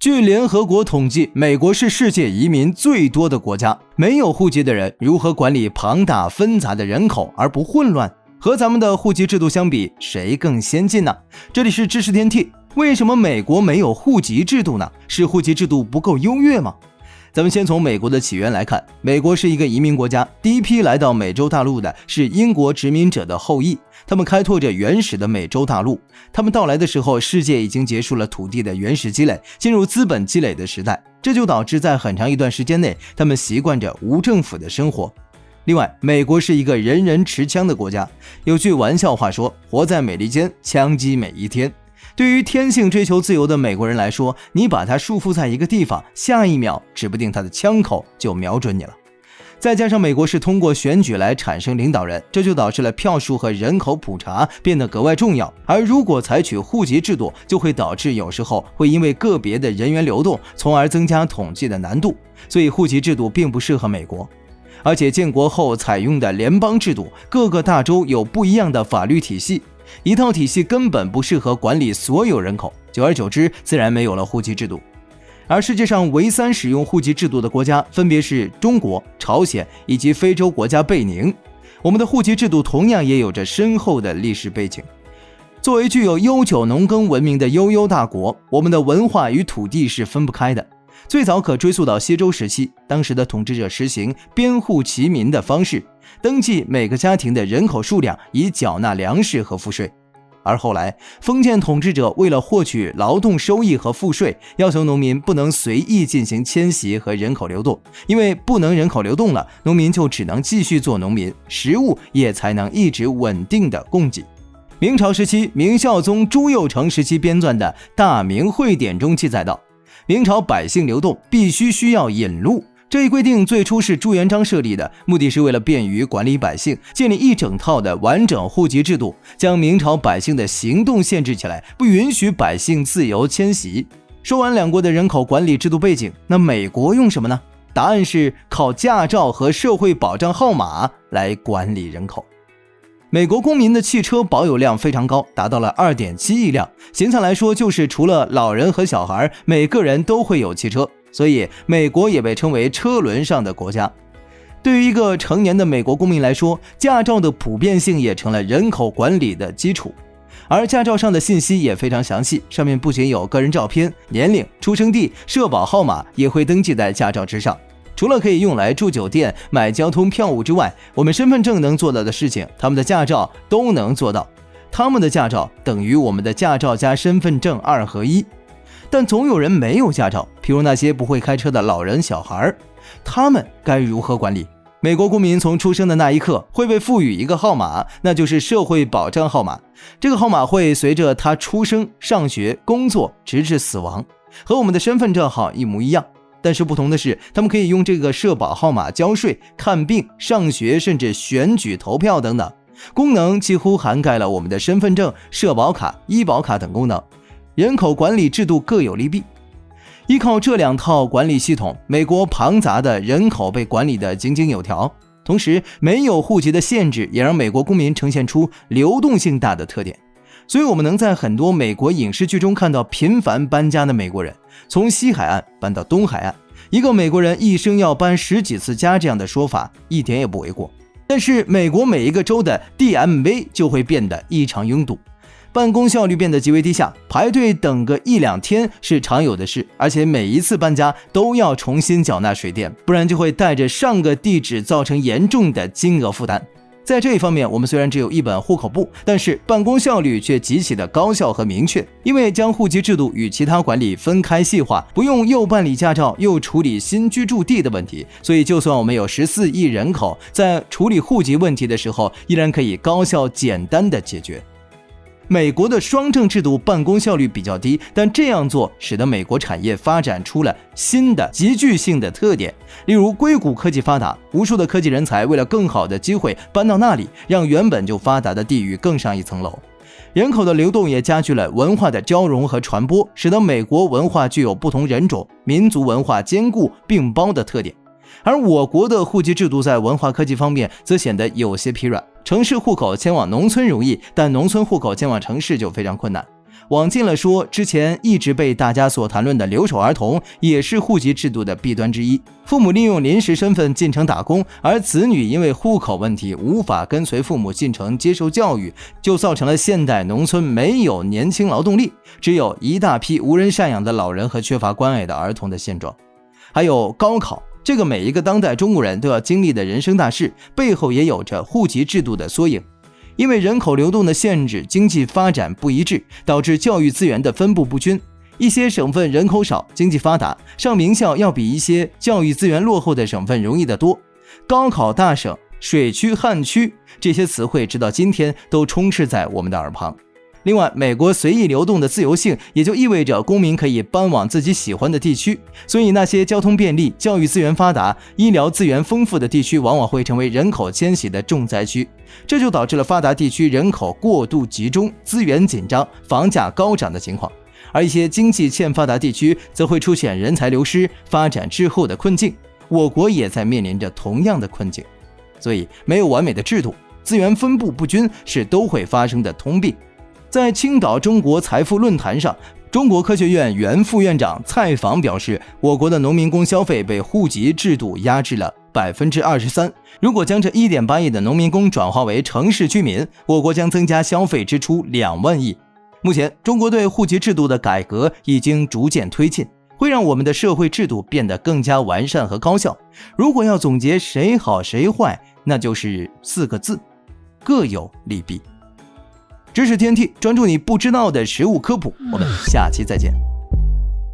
据联合国统计，美国是世界移民最多的国家，没有户籍的人如何管理庞大纷杂的人口而不混乱？和咱们的户籍制度相比，谁更先进呢？这里是知识天地，为什么美国没有户籍制度呢？是户籍制度不够优越吗？咱们先从美国的起源来看，美国是一个移民国家，第一批来到美洲大陆的是英国殖民者的后裔，他们开拓着原始的美洲大陆。他们到来的时候，世界已经结束了土地的原始积累，进入资本积累的时代，这就导致在很长一段时间内，他们习惯着无政府的生活。另外，美国是一个人人持枪的国家，有句玩笑话说，活在美利坚，枪击每一天。对于天性追求自由的美国人来说，你把他束缚在一个地方，下一秒指不定他的枪口就瞄准你了。再加上美国是通过选举来产生领导人，这就导致了票数和人口普查变得格外重要。而如果采取户籍制度，就会导致有时候会因为个别的人员流动，从而增加统计的难度。所以户籍制度并不适合美国。而且建国后采用的联邦制度，各个大州有不一样的法律体系，一套体系根本不适合管理所有人口，久而久之自然没有了户籍制度。而世界上唯3使用户籍制度的国家分别是中国、朝鲜以及非洲国家贝宁。我们的户籍制度同样也有着深厚的历史背景。作为具有悠久农耕文明的悠悠大国，我们的文化与土地是分不开的。最早可追溯到西周时期，当时的统治者实行编户齐民的方式，登记每个家庭的人口数量，以缴纳粮食和赋税。而后来，封建统治者为了获取劳动收益和赋税，要求农民不能随意进行迁徙和人口流动，因为不能人口流动了，农民就只能继续做农民，食物也才能一直稳定的供给。明朝时期，明孝宗朱佑樘时期编纂的《大明会典》中记载道，明朝百姓流动需要引路，这一规定最初是朱元璋设立的，目的是为了便于管理百姓，建立一整套的完整户籍制度，将明朝百姓的行动限制起来，不允许百姓自由迁徙。说完两国的人口管理制度背景，那美国用什么呢？答案是靠驾照和社会保障号码来管理人口。美国公民的汽车保有量非常高，达到了 2.7 亿辆，形象来说就是除了老人和小孩，每个人都会有汽车，所以美国也被称为车轮上的国家。对于一个成年的美国公民来说，驾照的普遍性也成了人口管理的基础。而驾照上的信息也非常详细，上面不仅有个人照片、年龄、出生地、社保号码也会登记在驾照之上。除了可以用来住酒店、买交通票务之外，我们身份证能做到的事情，他们的驾照都能做到。他们的驾照等于我们的驾照加身份证2合1。但总有人没有驾照，譬如那些不会开车的老人、小孩，他们该如何管理？美国公民从出生的那一刻会被赋予一个号码，那就是社会保障号码。这个号码会随着他出生、上学、工作，直至死亡，和我们的身份证号一模一样。但是不同的是，他们可以用这个社保号码交税、看病、上学，甚至选举、投票等等，功能几乎涵盖了我们的身份证、社保卡、医保卡等功能。人口管理制度各有利弊，依靠这2套管理系统，美国庞杂的人口被管理得井井有条。同时，没有户籍的限制也让美国公民呈现出流动性大的特点。所以我们能在很多美国影视剧中看到频繁搬家的美国人，从西海岸搬到东海岸，一个美国人一生要搬10几次家，这样的说法一点也不为过。但是美国每一个州的 DMV 就会变得异常拥堵，办公效率变得极为低下，排队等个1-2天是常有的事，而且每一次搬家都要重新缴纳水电，不然就会带着上个地址造成严重的金额负担。在这一方面，我们虽然只有一本户口簿，但是办公效率却极其的高效和明确，因为将户籍制度与其他管理分开细化，不用又办理驾照又处理新居住地的问题，所以就算我们有14亿人口，在处理户籍问题的时候，依然可以高效简单的解决。美国的双证制度办公效率比较低，但这样做使得美国产业发展出了新的集聚性的特点。例如硅谷科技发达，无数的科技人才为了更好的机会搬到那里，让原本就发达的地域更上一层楼。人口的流动也加剧了文化的交融和传播，使得美国文化具有不同人种、民族文化兼顾并包的特点。而我国的户籍制度在文化科技方面则显得有些疲软，城市户口迁往农村容易，但农村户口迁往城市就非常困难。往近了说，之前一直被大家所谈论的留守儿童也是户籍制度的弊端之一。父母利用临时身份进城打工，而子女因为户口问题无法跟随父母进城接受教育，就造成了现代农村没有年轻劳动力，只有一大批无人赡养的老人和缺乏关爱的儿童的现状。还有高考，这个每一个当代中国人都要经历的人生大事，背后也有着户籍制度的缩影。因为人口流动的限制，经济发展不一致，导致教育资源的分布不均。一些省份人口少，经济发达，上名校要比一些教育资源落后的省份容易得多。高考大省、水区、旱区这些词汇直到今天都充斥在我们的耳旁。另外，美国随意流动的自由性也就意味着公民可以搬往自己喜欢的地区，所以那些交通便利、教育资源发达、医疗资源丰富的地区往往会成为人口迁徙的重灾区，这就导致了发达地区人口过度集中、资源紧张、房价高涨的情况，而一些经济欠发达地区则会出现人才流失、发展滞后的困境。我国也在面临着同样的困境，所以没有完美的制度，资源分布不均是都会发生的通病。在青岛中国财富论坛上，中国科学院原副院长蔡昉表示，我国的农民工消费被户籍制度压制了23%。如果将这 1.8 亿的农民工转化为城市居民，我国将增加消费支出2万亿。目前，中国对户籍制度的改革已经逐渐推进，会让我们的社会制度变得更加完善和高效。如果要总结谁好谁坏，那就是4个字：各有利弊。知识天地，专注你不知道的食物科普，我们下期再见。